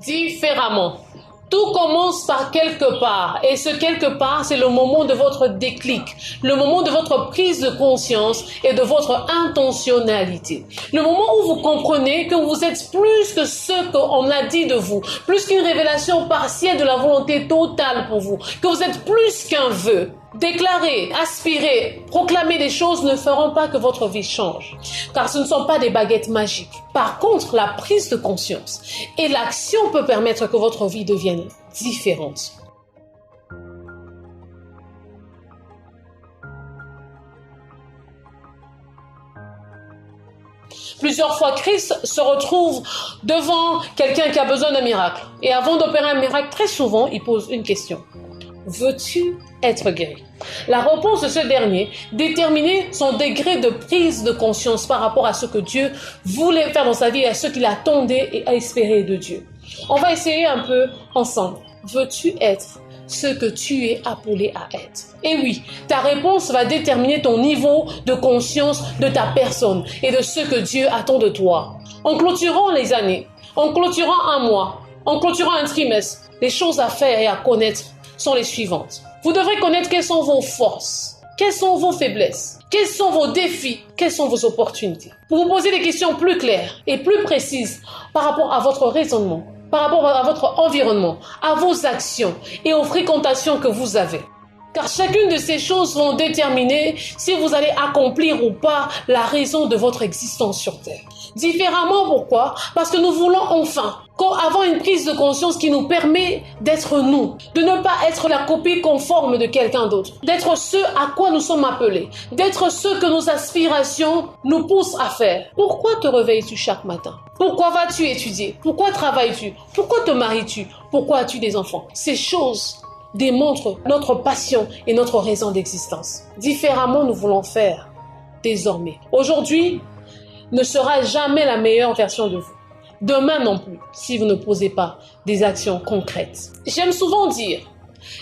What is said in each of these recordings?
différemment. Tout commence par quelque part, et ce quelque part, c'est le moment de votre déclic, le moment de votre prise de conscience et de votre intentionnalité. Le moment où vous comprenez que vous êtes plus que ce qu'on a dit de vous, plus qu'une révélation partielle de la volonté totale pour vous, que vous êtes plus qu'un vœu. Déclarer, aspirer, proclamer des choses ne feront pas que votre vie change, car ce ne sont pas des baguettes magiques. Par contre, la prise de conscience et l'action peut permettre que votre vie devienne différente. Plusieurs fois, Christ se retrouve devant quelqu'un qui a besoin d'un miracle. Et avant d'opérer un miracle, très souvent, il pose une question. Veux-tu être guéri? La réponse de ce dernier déterminait son degré de prise de conscience par rapport à ce que Dieu voulait faire dans sa vie et à ce qu'il attendait et espérait de Dieu. On va essayer un peu ensemble. Veux-tu être ce que tu es appelé à être? Et oui, ta réponse va déterminer ton niveau de conscience de ta personne et de ce que Dieu attend de toi. En clôturant les années, en clôturant un mois, en clôturant un trimestre, les choses à faire et à connaître sont les suivantes. Vous devrez connaître quelles sont vos forces, quelles sont vos faiblesses, quels sont vos défis, quelles sont vos opportunités. Pour vous poser des questions plus claires et plus précises par rapport à votre raisonnement, par rapport à votre environnement, à vos actions et aux fréquentations que vous avez. Car chacune de ces choses vont déterminer si vous allez accomplir ou pas la raison de votre existence sur Terre. Différemment, pourquoi? Parce que nous voulons enfin avoir une prise de conscience qui nous permet d'être nous, de ne pas être la copie conforme de quelqu'un d'autre, d'être ce à quoi nous sommes appelés, d'être ce que nos aspirations nous poussent à faire. Pourquoi te réveilles-tu chaque matin? Pourquoi vas-tu étudier? Pourquoi travailles-tu? Pourquoi te maries-tu? Pourquoi as-tu des enfants? Ces choses démontrent notre passion et notre raison d'existence. Différemment, nous voulons faire désormais. Aujourd'hui ne sera jamais la meilleure version de vous. Demain non plus, si vous ne posez pas des actions concrètes. J'aime souvent dire,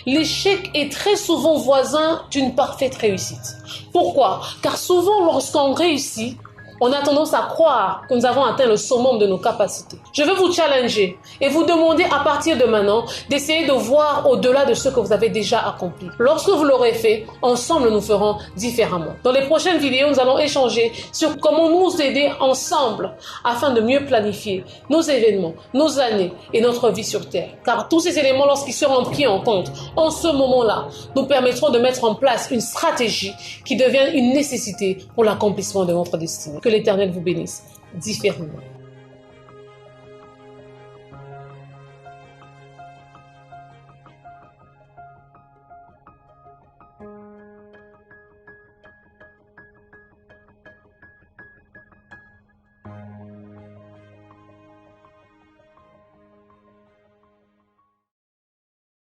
l'échec est très souvent voisin d'une parfaite réussite. Pourquoi? Car souvent, lorsqu'on réussit, on a tendance à croire que nous avons atteint le summum de nos capacités. Je veux vous challenger et vous demander à partir de maintenant d'essayer de voir au-delà de ce que vous avez déjà accompli. Lorsque vous l'aurez fait, ensemble nous ferons différemment. Dans les prochaines vidéos, nous allons échanger sur comment nous aider ensemble afin de mieux planifier nos événements, nos années et notre vie sur Terre. Car tous ces éléments, lorsqu'ils seront pris en compte, en ce moment-là, nous permettront de mettre en place une stratégie qui devient une nécessité pour l'accomplissement de notre destinée. Que l'Éternel vous bénisse différemment.